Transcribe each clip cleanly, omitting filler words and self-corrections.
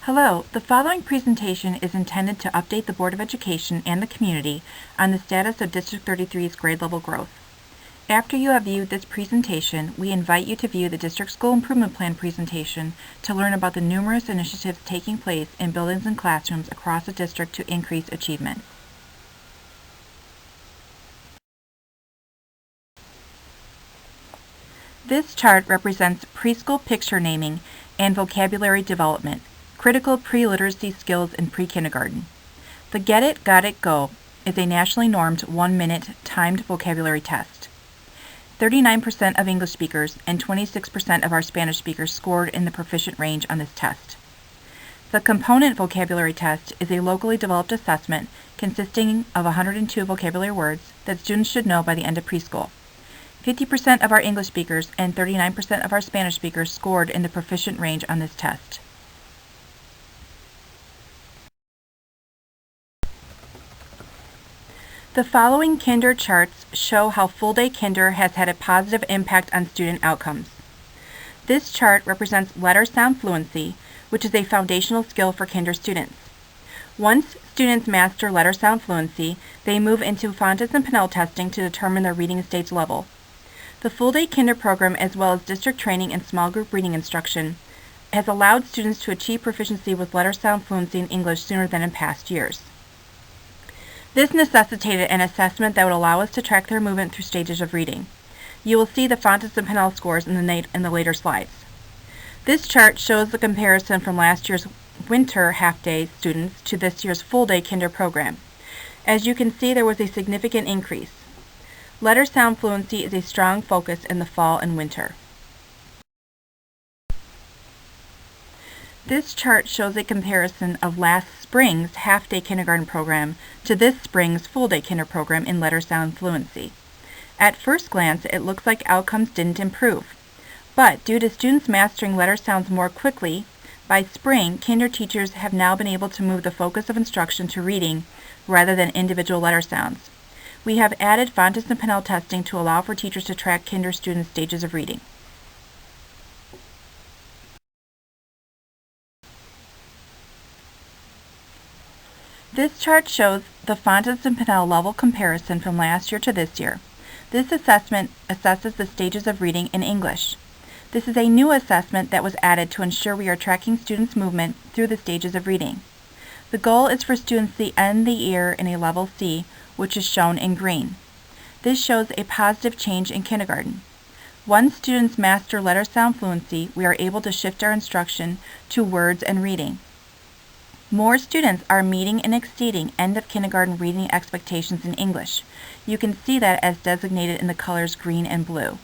Hello, the following presentation is intended to update the Board of Education and the community on the status of District 33's grade level growth. After you have viewed this presentation, we invite you to view the District School Improvement Plan presentation to learn about the numerous initiatives taking place in buildings and classrooms across the district to increase achievement. This chart represents preschool picture naming and vocabulary development, critical pre-literacy skills in pre-kindergarten. The Get It, Got It, Go is a nationally normed 1-minute timed vocabulary test. 39% of English speakers and 26% of our Spanish speakers scored in the proficient range on this test. The component vocabulary test is a locally developed assessment consisting of 102 vocabulary words that students should know by the end of preschool. 50% of our English speakers and 39% of our Spanish speakers scored in the proficient range on this test. The following Kinder charts show how full-day Kinder has had a positive impact on student outcomes. This chart represents letter sound fluency, which is a foundational skill for Kinder students. Once students master letter sound fluency, they move into Fountas and Pinnell testing to determine their reading stage level. The full-day Kinder program, as well as district training and small group reading instruction, has allowed students to achieve proficiency with letter sound fluency in English sooner than in past years. This necessitated an assessment that would allow us to track their movement through stages of reading. You will see the Fountas and Pinnell scores in the later slides. This chart shows the comparison from last year's winter half-day students to this year's full-day Kinder program. As you can see, there was a significant increase. Letter sound fluency is a strong focus in the fall and winter. This chart shows a comparison of last spring's half-day kindergarten program to this spring's full-day Kinder program in letter sound fluency. At first glance, it looks like outcomes didn't improve. But due to students mastering letter sounds more quickly, by spring, Kinder teachers have now been able to move the focus of instruction to reading rather than individual letter sounds. We have added Fountas and Pinnell testing to allow for teachers to track Kinder students' stages of reading. This chart shows the Fountas and Pinnell level comparison from last year to this year. This assessment assesses the stages of reading in English. This is a new assessment that was added to ensure we are tracking students' movement through the stages of reading. The goal is for students to end the year in a level C, which is shown in green. This shows a positive change in kindergarten. Once students master letter sound fluency, we are able to shift our instruction to words and reading. More students are meeting and exceeding end of kindergarten reading expectations in English. You can see that as designated in the colors green and blue.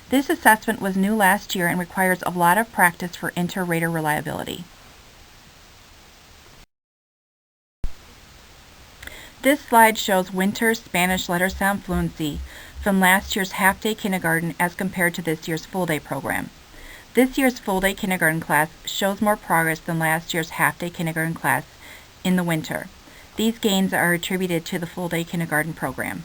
This assessment was new last year and requires a lot of practice for inter-rater reliability. This slide shows winter Spanish letter sound fluency from last year's half-day kindergarten as compared to this year's full-day program. This year's full-day kindergarten class shows more progress than last year's half-day kindergarten class in the winter. These gains are attributed to the full-day kindergarten program.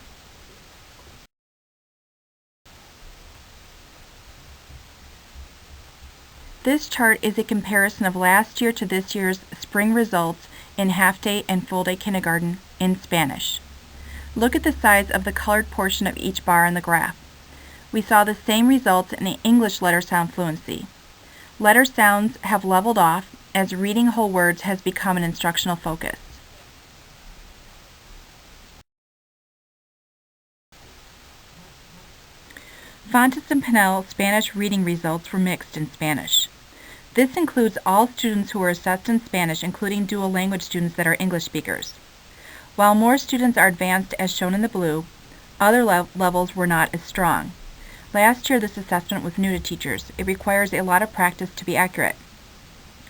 This chart is a comparison of last year to this year's spring results in half-day and full-day kindergarten in Spanish. Look at the size of the colored portion of each bar on the graph. We saw the same results in English letter sound fluency. Letter sounds have leveled off as reading whole words has become an instructional focus. Fountas and Pinnell Spanish reading results were mixed in Spanish. This includes all students who were assessed in Spanish, including dual language students that are English speakers. While more students are advanced as shown in the blue, other levels were not as strong. Last year, this assessment was new to teachers. It requires a lot of practice to be accurate.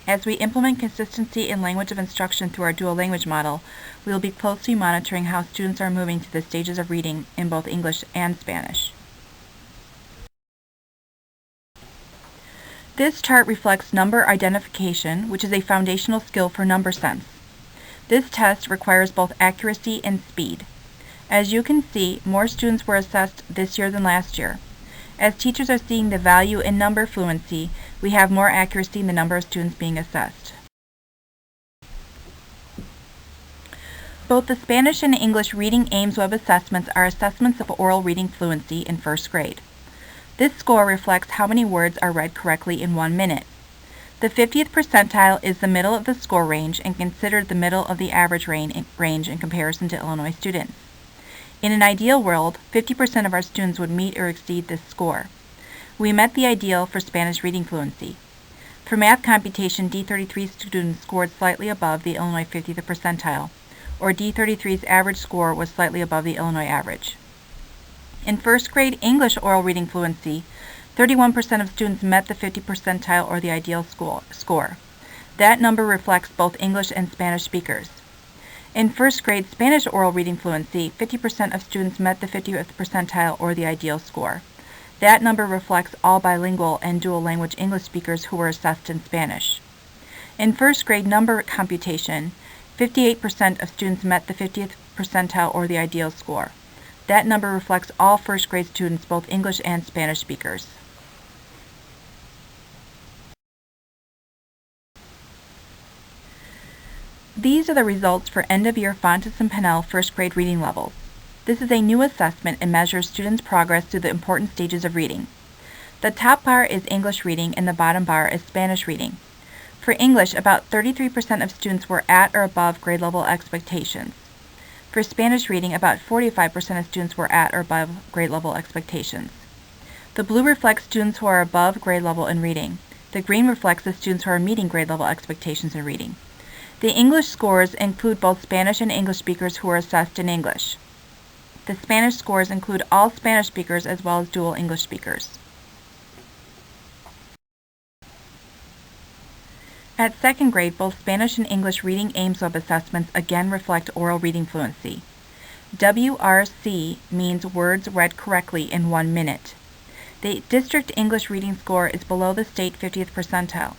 As we implement consistency in language of instruction through our dual language model, we will be closely monitoring how students are moving to the stages of reading in both English and Spanish. This chart reflects number identification, which is a foundational skill for number sense. This test requires both accuracy and speed. As you can see, more students were assessed this year than last year. As teachers are seeing the value in number fluency, we have more accuracy in the number of students being assessed. Both the Spanish and English Reading Ames Web assessments are assessments of oral reading fluency in first grade. This score reflects how many words are read correctly in 1 minute. The 50th percentile is the middle of the score range and considered the middle of the average range in comparison to Illinois students. In an ideal world, 50% of our students would meet or exceed this score. We met the ideal for Spanish reading fluency. For math computation, D33 students scored slightly above the Illinois 50th percentile, or D33's average score was slightly above the Illinois average. In first grade English oral reading fluency, 31% of students met the 50th percentile or the ideal score. That number reflects both English and Spanish speakers. In first grade Spanish oral reading fluency, 50% of students met the 50th percentile or the ideal score. That number reflects all bilingual and dual language English speakers who were assessed in Spanish. In first grade number computation, 58% of students met the 50th percentile or the ideal score. That number reflects all first grade students, both English and Spanish speakers. These are the results for end-of-year Fontes and Pinnell first grade reading levels. This is a new assessment and measures students' progress through the important stages of reading. The top bar is English reading and the bottom bar is Spanish reading. For English, about 33% of students were at or above grade level expectations. For Spanish reading, about 45% of students were at or above grade level expectations. The blue reflects students who are above grade level in reading. The green reflects the students who are meeting grade level expectations in reading. The English scores include both Spanish and English speakers who are assessed in English. The Spanish scores include all Spanish speakers as well as dual English speakers. At second grade, both Spanish and English Reading Ames Web assessments again reflect oral reading fluency. WRC means words read correctly in 1 minute. The district English reading score is below the state 50th percentile.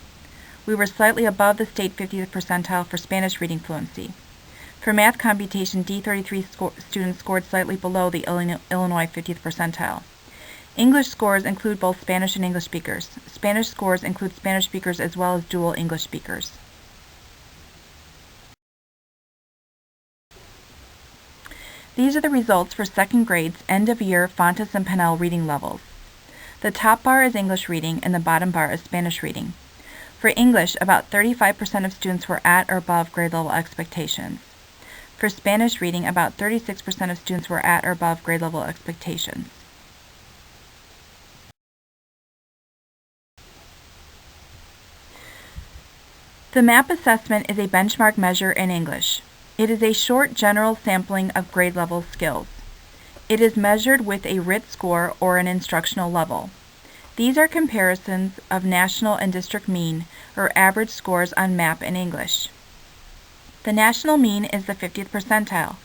We were slightly above the state 50th percentile for Spanish reading fluency. For math computation, D33 students scored slightly below the Illinois 50th percentile. English scores include both Spanish and English speakers. Spanish scores include Spanish speakers as well as dual English speakers. These are the results for second grade's end-of-year Fontes and Pinnell reading levels. The top bar is English reading and the bottom bar is Spanish reading. For English, about 35% of students were at or above grade level expectations. For Spanish reading, about 36% of students were at or above grade level expectations. The MAP assessment is a benchmark measure in English. It is a short general sampling of grade level skills. It is measured with a RIT score or an instructional level. These are comparisons of national and district mean or average scores on MAP in English. The national mean is the 50th percentile,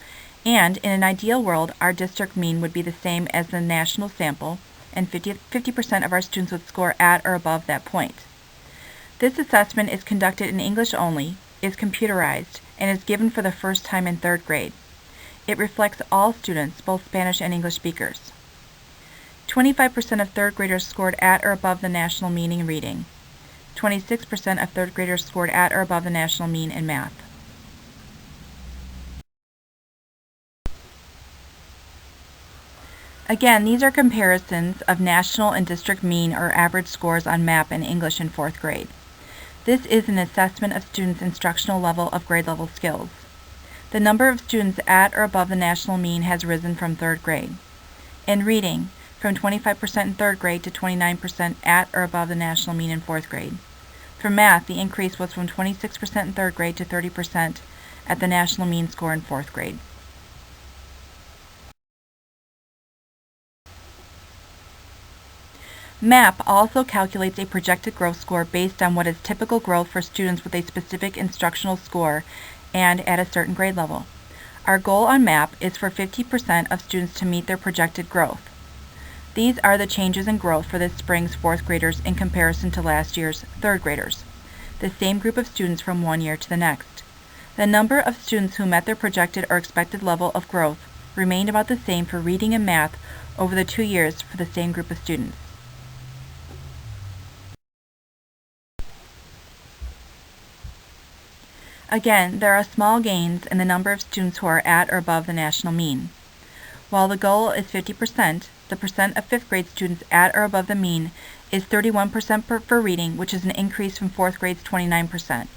and in an ideal world, our district mean would be the same as the national sample, and 50% of our students would score at or above that point. This assessment is conducted in English only, is computerized, and is given for the first time in third grade. It reflects all students, both Spanish and English speakers. 25% of third graders scored at or above the national mean in reading. 26% of third graders scored at or above the national mean in math. Again, these are comparisons of national and district mean or average scores on MAP in English in fourth grade. This is an assessment of students' instructional level of grade level skills. The number of students at or above the national mean has risen from third grade. In reading, from 25% in third grade to 29% at or above the national mean in fourth grade. For math, the increase was from 26% in third grade to 30% at the national mean score in fourth grade. MAP also calculates a projected growth score based on what is typical growth for students with a specific instructional score and at a certain grade level. Our goal on MAP is for 50% of students to meet their projected growth. These are the changes in growth for this spring's fourth graders in comparison to last year's third graders, the same group of students from one year to the next. The number of students who met their projected or expected level of growth remained about the same for reading and math over the 2 years for the same group of students. Again, there are small gains in the number of students who are at or above the national mean. While the goal is 50%, the percent of 5th grade students at or above the mean is 31% for reading, which is an increase from 4th grade's 29%.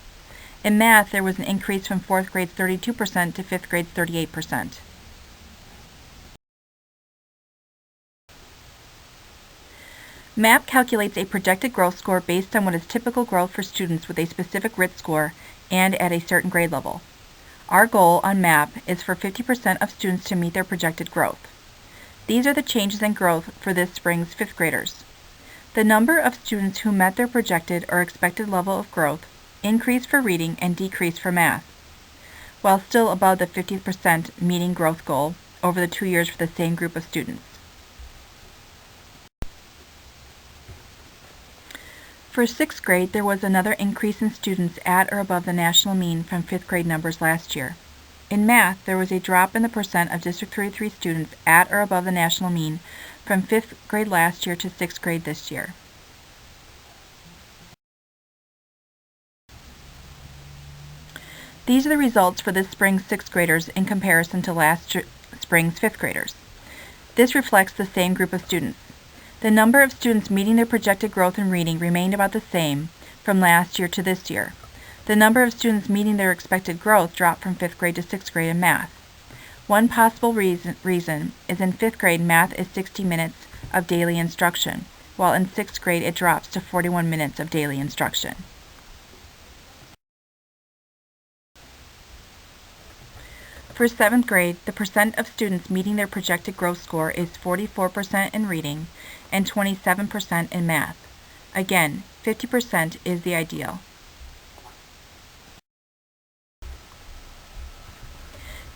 In math, there was an increase from 4th grade's 32% to 5th grade's 38%. MAP calculates a projected growth score based on what is typical growth for students with a specific RIT score and at a certain grade level. Our goal on MAP is for 50% of students to meet their projected growth. These are the changes in growth for this spring's 5th graders. The number of students who met their projected or expected level of growth increased for reading and decreased for math, while still above the 50% meeting growth goal over the 2 years for the same group of students. For 6th grade, there was another increase in students at or above the national mean from 5th grade numbers last year. In math, there was a drop in the percent of District 33 students at or above the national mean from 5th grade last year to 6th grade this year. These are the results for this spring's 6th graders in comparison to last spring's 5th graders. This reflects the same group of students. The number of students meeting their projected growth in reading remained about the same from last year to this year. The number of students meeting their expected growth dropped from 5th grade to 6th grade in math. One possible reason is in 5th grade, math is 60 minutes of daily instruction, while in 6th grade it drops to 41 minutes of daily instruction. For 7th grade, the percent of students meeting their projected growth score is 44% in reading and 27% in math. Again, 50% is the ideal.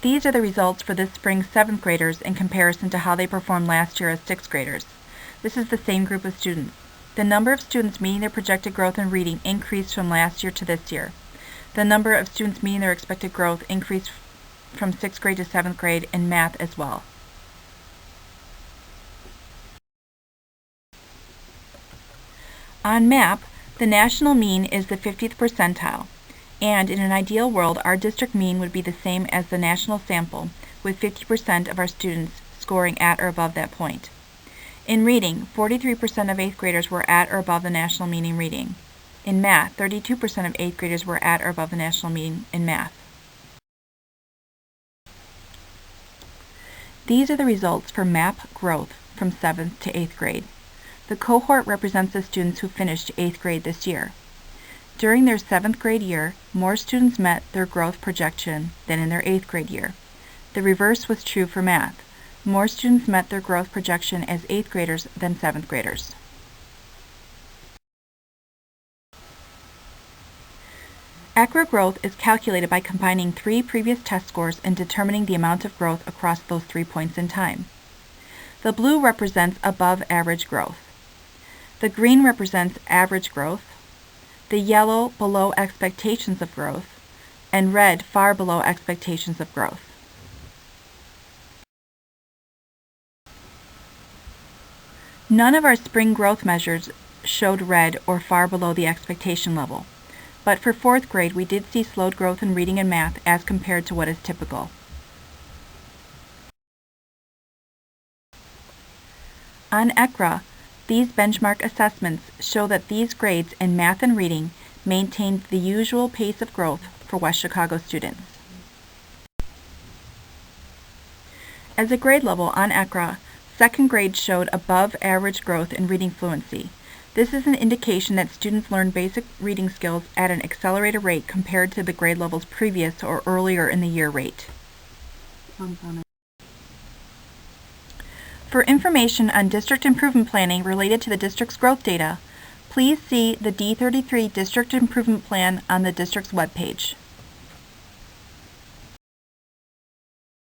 These are the results for this spring's 7th graders in comparison to how they performed last year as 6th graders. This is the same group of students. The number of students meeting their projected growth in reading increased from last year to this year. The number of students meeting their expected growth increased from 6th grade to 7th grade in math as well. On MAP, the national mean is the 50th percentile, and in an ideal world, our district mean would be the same as the national sample, with 50% of our students scoring at or above that point. In reading, 43% of 8th graders were at or above the national mean in reading. In math, 32% of 8th graders were at or above the national mean in math. These are the results for MAP growth from 7th to 8th grade. The cohort represents the students who finished 8th grade this year. During their 7th grade year, more students met their growth projection than in their 8th grade year. The reverse was true for math. More students met their growth projection as 8th graders than 7th graders. ACRA growth is calculated by combining 3 previous test scores and determining the amount of growth across those 3 points in time. The blue represents above average growth. The green represents average growth, the yellow below expectations of growth, and red far below expectations of growth. None of our spring growth measures showed red or far below the expectation level, but for 4th grade we did see slowed growth in reading and math as compared to what is typical. On ECRA, these benchmark assessments show that these grades in math and reading maintained the usual pace of growth for West Chicago students. As a grade level on ECRA, 2nd grade showed above average growth in reading fluency. This is an indication that students learn basic reading skills at an accelerated rate compared to the grade level's previous or earlier in the year rate. For information on district improvement planning related to the district's growth data, please see the D33 District Improvement Plan on the district's webpage.